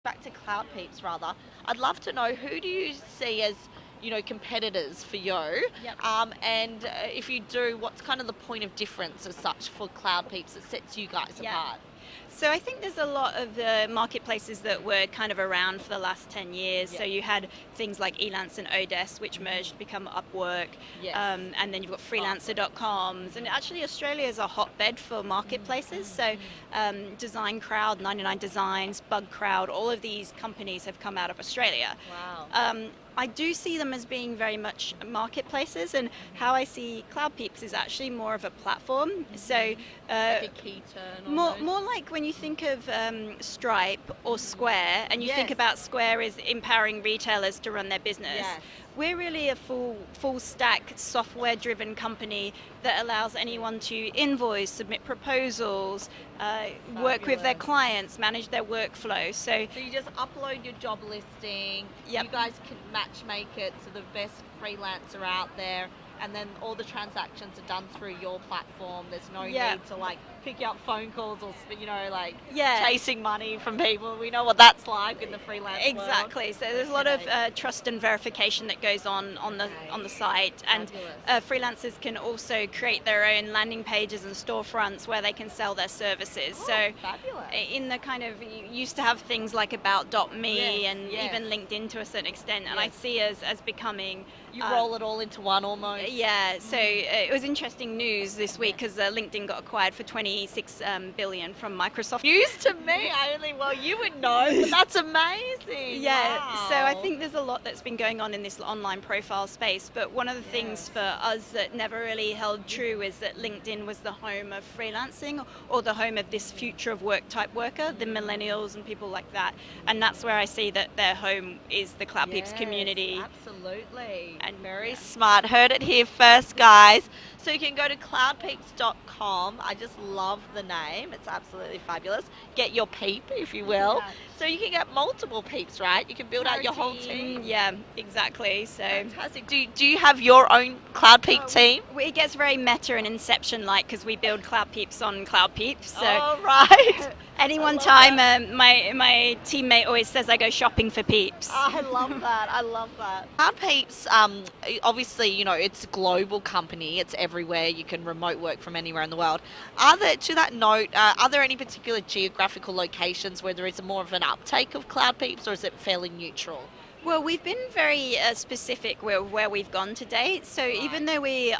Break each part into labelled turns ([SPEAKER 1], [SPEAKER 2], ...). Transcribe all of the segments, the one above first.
[SPEAKER 1] back to CloudPeeps rather, I'd love to know who do you see as competitors for you,
[SPEAKER 2] Yep.
[SPEAKER 1] and if you do, what's kind of the point of difference as such for CloudPeeps that sets you guys
[SPEAKER 2] Yeah.
[SPEAKER 1] apart?
[SPEAKER 2] So I think there's a lot of marketplaces that were kind of around for the last 10 years.
[SPEAKER 1] Yeah.
[SPEAKER 2] So you had things like Elance and Odesk, which merged to become Upwork.
[SPEAKER 1] Yes.
[SPEAKER 2] And then you've got freelancer.coms. And actually Australia is a hotbed for marketplaces. So Design Crowd, 99 Designs, Bug Crowd, all of these companies have come out of Australia.
[SPEAKER 1] Wow.
[SPEAKER 2] I do see them as being very much marketplaces, and how I see CloudPeeps is actually more of a platform. So
[SPEAKER 1] Like a key turn
[SPEAKER 2] more like when you think of Stripe or Square, and you think
[SPEAKER 1] Yes.
[SPEAKER 2] about Square as empowering retailers to run their business.
[SPEAKER 1] Yes.
[SPEAKER 2] We're really a full stack software driven company that allows anyone to invoice, submit proposals, work with their
[SPEAKER 1] Fabulous.
[SPEAKER 2] clients, manage their workflow. So
[SPEAKER 1] So you just upload your job listing.
[SPEAKER 2] Yep.
[SPEAKER 1] You guys can match make it to the best freelancer out there, and then all the transactions are done through your platform. There's no
[SPEAKER 2] Yeah.
[SPEAKER 1] need to pick up phone calls or
[SPEAKER 2] Yeah.
[SPEAKER 1] chasing money from people. We know what that's like in the freelance world.
[SPEAKER 2] Exactly. So there's a lot of
[SPEAKER 1] Okay.
[SPEAKER 2] trust and verification that goes on the site, and freelancers can also create their own landing pages and storefronts where they can sell their services. So
[SPEAKER 1] Fabulous.
[SPEAKER 2] in the kind of, you used to have things like about.me
[SPEAKER 1] Yes,
[SPEAKER 2] and
[SPEAKER 1] yes.
[SPEAKER 2] even LinkedIn to a certain extent, and I
[SPEAKER 1] Yes.
[SPEAKER 2] see as becoming
[SPEAKER 1] You roll it all into one almost.
[SPEAKER 2] yeah, so it was interesting news this week because LinkedIn got acquired for 26 billion from Microsoft.
[SPEAKER 1] News to me. You would know, but that's amazing.
[SPEAKER 2] Yeah,
[SPEAKER 1] Wow.
[SPEAKER 2] so I think there's a lot that's been going on in this online profile space, but one of the things for us that never really held true is that LinkedIn was the home of freelancing, or the home of this future of work type worker, the millennials and people like that, and that's where I see that their home is the CloudPeeps community.
[SPEAKER 1] Absolutely.
[SPEAKER 2] And
[SPEAKER 1] Very
[SPEAKER 2] yeah.
[SPEAKER 1] smart. Heard it here first, guys. So you can go to cloudpeeps.com. I just love the name. It's absolutely fabulous. Get your peep, if you will.
[SPEAKER 2] Yeah.
[SPEAKER 1] So you can get multiple peeps, right? You can build out your whole team.
[SPEAKER 2] Yeah, exactly. So
[SPEAKER 1] Fantastic. Do you have your own CloudPeep team?
[SPEAKER 2] it gets very meta and Inception-like because we build CloudPeeps on CloudPeeps. So
[SPEAKER 1] All right.
[SPEAKER 2] any one
[SPEAKER 1] love
[SPEAKER 2] time, my teammate always says I go shopping for peeps.
[SPEAKER 1] I love that. I love that. CloudPeeps, obviously, it's a global company. It's everywhere. You can remote work from anywhere in the world. To that note, are there any particular geographical locations where there is more of an uptake of CloudPeeps, or is it fairly neutral?
[SPEAKER 2] Well, we've been very specific where we've gone to date. So even though we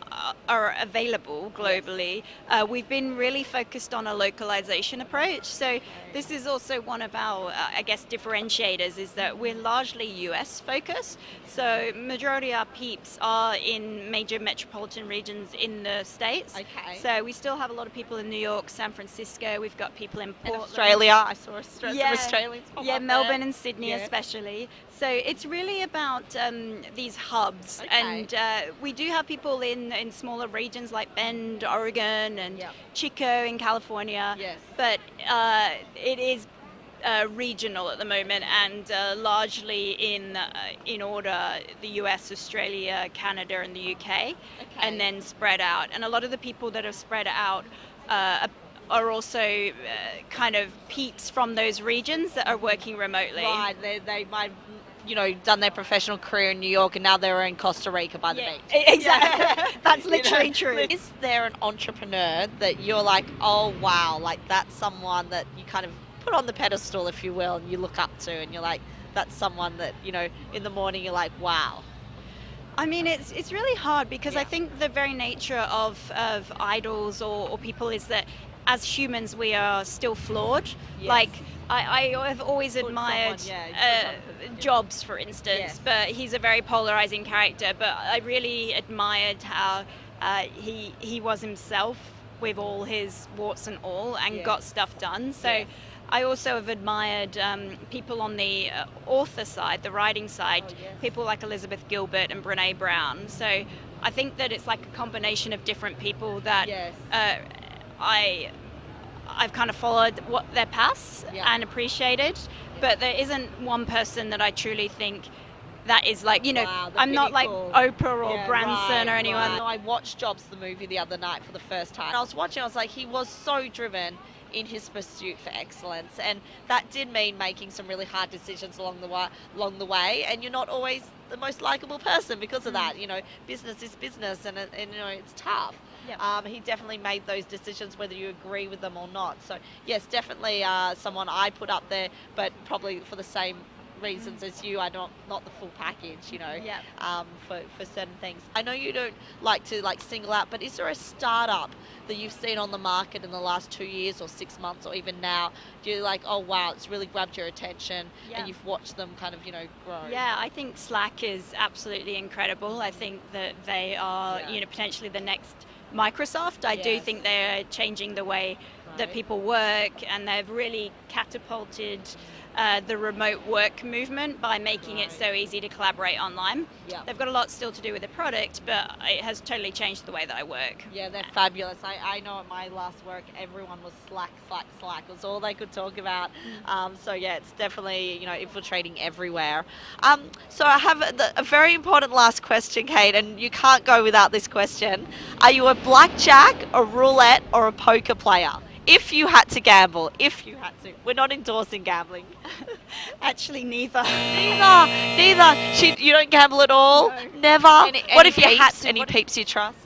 [SPEAKER 2] are available globally, we've been really focused on a localization approach. So this is also one of our, I guess, differentiators, is that we're largely US focused. So majority of our peeps are in major metropolitan regions in the States.
[SPEAKER 1] Okay.
[SPEAKER 2] So we still have a lot of people in New York, San Francisco. We've got people in
[SPEAKER 1] In
[SPEAKER 2] Portland.
[SPEAKER 1] Australia, I saw some
[SPEAKER 2] Yeah.
[SPEAKER 1] Australians pop
[SPEAKER 2] Yeah,
[SPEAKER 1] up
[SPEAKER 2] Melbourne
[SPEAKER 1] there.
[SPEAKER 2] and Sydney
[SPEAKER 1] Yes.
[SPEAKER 2] especially. So it's really about these hubs,
[SPEAKER 1] Okay.
[SPEAKER 2] and we do have people in smaller regions like Bend, Oregon, and
[SPEAKER 1] Yep.
[SPEAKER 2] Chico in California.
[SPEAKER 1] Yes.
[SPEAKER 2] But it is regional at the moment, and largely in order: the US, Australia, Canada, and the UK, and then spread out. And a lot of the people that are spread out are also kind of peeps from those regions that are working remotely.
[SPEAKER 1] Right, they might, done their professional career in New York, and now they're in Costa Rica by the
[SPEAKER 2] Yeah,
[SPEAKER 1] beach.
[SPEAKER 2] exactly. That's literally true.
[SPEAKER 1] Is there an entrepreneur that you're like, oh wow, like that's someone that you kind of put on the pedestal, if you will, and you look up to, and you're like, that's someone that, in the morning you're like, wow.
[SPEAKER 2] I mean, it's really hard because
[SPEAKER 1] Yeah.
[SPEAKER 2] I think the very nature of idols or people is that as humans we are still flawed.
[SPEAKER 1] Yes.
[SPEAKER 2] Like I have always admired
[SPEAKER 1] someone, yeah,
[SPEAKER 2] Jobs, for instance,
[SPEAKER 1] Yes.
[SPEAKER 2] but he's a very polarizing character. But I really admired how he was himself with all his warts and all, and
[SPEAKER 1] Yes.
[SPEAKER 2] got stuff done. So.
[SPEAKER 1] Yes.
[SPEAKER 2] I also have admired people on the author side, the writing side,
[SPEAKER 1] yes.
[SPEAKER 2] people like Elizabeth Gilbert and Brene Brown. So I think that it's like a combination of different people that
[SPEAKER 1] Yes.
[SPEAKER 2] I've kind of followed what their paths
[SPEAKER 1] Yeah.
[SPEAKER 2] and appreciated, but there isn't one person that I truly think that is like,
[SPEAKER 1] Wow, the
[SPEAKER 2] I'm not like
[SPEAKER 1] pinnacle.
[SPEAKER 2] Oprah or
[SPEAKER 1] Yeah,
[SPEAKER 2] Branson or
[SPEAKER 1] right,
[SPEAKER 2] anyone.
[SPEAKER 1] right. I watched Jobs the movie the other night for the first time. I was watching, I was like, he was so driven in his pursuit for excellence, and that did mean making some really hard decisions along the way. And you're not always the most likable person because of that. You know, business is business, and you know it's tough.
[SPEAKER 2] Yep.
[SPEAKER 1] He definitely made those decisions whether you agree with them or not. So yes, definitely someone I put up there, but probably for the same reasons as you. I not the full package, you know.
[SPEAKER 2] Yep.
[SPEAKER 1] For certain things. I know you don't like to single out, but is there a startup that you've seen on the market in the last 2 years or 6 months or even now? Do you oh wow, it's really grabbed your attention and you've watched them kind of grow?
[SPEAKER 2] Yeah, I think Slack is absolutely incredible. I think that they are potentially the next Microsoft. I do think they're changing the way that people work, and they've really catapulted the remote work movement by making it so easy to collaborate online. They've got a lot still to do with the product, but it has totally changed the way that I work.
[SPEAKER 1] Yeah, they're fabulous. I know at my last work, everyone was Slack. It was all they could talk about. So yeah, it's definitely infiltrating everywhere. So I have a very important last question, Kate, and you can't go without this question. Are you a blackjack, a roulette, or a poker player? If you had to gamble, we're not endorsing gambling.
[SPEAKER 2] Actually, neither.
[SPEAKER 1] Neither. You don't gamble at all.
[SPEAKER 2] No.
[SPEAKER 1] Never. What if you had any peeps you trust?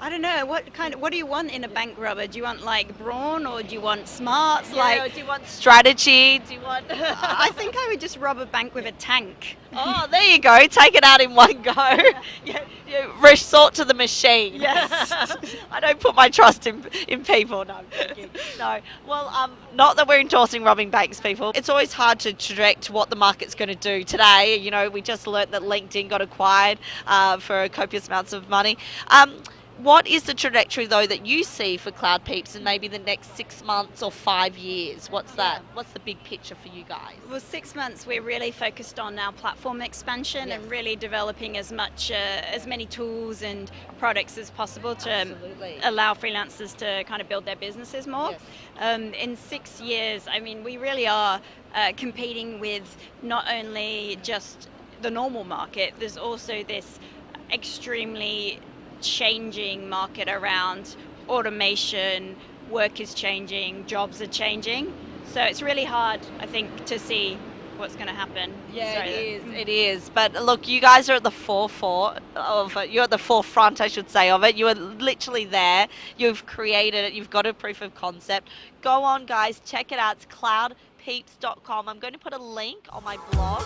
[SPEAKER 2] I don't know. What do you want in a bank robber? Do you want brawn, or do you want smarts?
[SPEAKER 1] Do you want strategy? Do you want?
[SPEAKER 2] I think I would just rob a bank with a tank.
[SPEAKER 1] Oh, there you go. Take it out in one go. Resort to the machine.
[SPEAKER 2] Yes.
[SPEAKER 1] I don't put my trust in people. No, I'm joking. No. Well, not that we're endorsing robbing banks, people. It's always hard to predict what the market's going to do today. We just learnt that LinkedIn got acquired for copious amounts of money. What is the trajectory, though, that you see for CloudPeeps in maybe the next 6 months or 5 years? What's that? What's the big picture for you guys?
[SPEAKER 2] Well, 6 months, we're really focused on our platform expansion and really developing as many tools and products as possible to allow freelancers to kind of build their businesses more. Yes. In 6 years, we really are competing with not only just the normal market, there's also this extremely changing market around automation. Work is changing, jobs are changing, so it's really hard, I think, to see what's going to happen.
[SPEAKER 1] It is. But look, you guys are at the forefront of it. You're at the forefront, I should say, of it. You are literally there. You've created it. You've got a proof of concept. Go on, guys, check it out. It's cloudpeeps.com. I'm going to put a link on my blog.